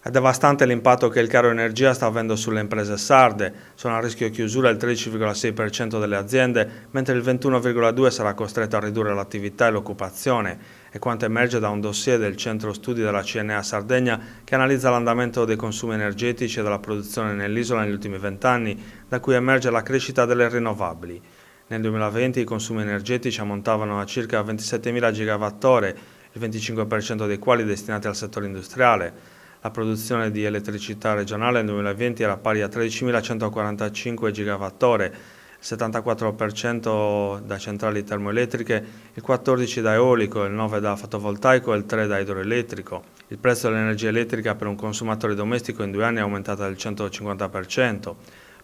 È devastante l'impatto che il caro energia sta avendo sulle imprese sarde. Sono a rischio chiusura il 13,6% delle aziende, mentre il 21,2% sarà costretto a ridurre l'attività e l'occupazione. È quanto emerge da un dossier del Centro Studi della CNA Sardegna che analizza l'andamento dei consumi energetici e della produzione nell'isola negli ultimi 20 anni, da cui emerge la crescita delle rinnovabili. Nel 2020 i consumi energetici ammontavano a circa 27.000 gigawattora, il 25% dei quali destinati al settore industriale. La produzione di elettricità regionale nel 2020 era pari a 13.145 gigawattora, il 74% da centrali termoelettriche, il 14% da eolico, il 9% da fotovoltaico e il 3% da idroelettrico. Il prezzo dell'energia elettrica per un consumatore domestico in 2 anni è aumentato del 150%.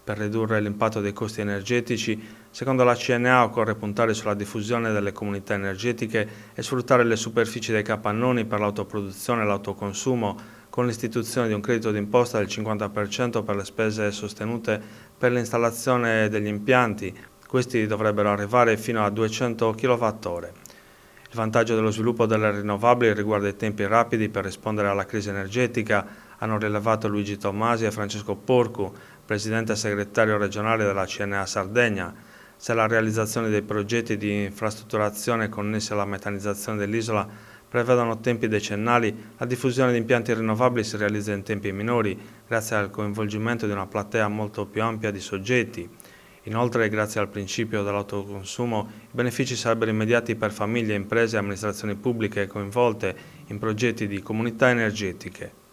Per ridurre l'impatto dei costi energetici, secondo la CNA occorre puntare sulla diffusione delle comunità energetiche e sfruttare le superfici dei capannoni per l'autoproduzione e l'autoconsumo, con l'istituzione di un credito d'imposta del 50% per le spese sostenute per l'installazione degli impianti. Questi dovrebbero arrivare fino a 200 kWh. Il vantaggio dello sviluppo delle rinnovabili riguarda i tempi rapidi per rispondere alla crisi energetica, hanno rilevato Luigi Tommasi e Francesco Porcu, presidente e segretario regionale della CNA Sardegna. Se la realizzazione dei progetti di infrastrutturazione connessi alla metanizzazione dell'isola prevedono tempi decennali, la diffusione di impianti rinnovabili si realizza in tempi minori, grazie al coinvolgimento di una platea molto più ampia di soggetti. Inoltre, grazie al principio dell'autoconsumo, i benefici sarebbero immediati per famiglie, imprese e amministrazioni pubbliche coinvolte in progetti di comunità energetiche.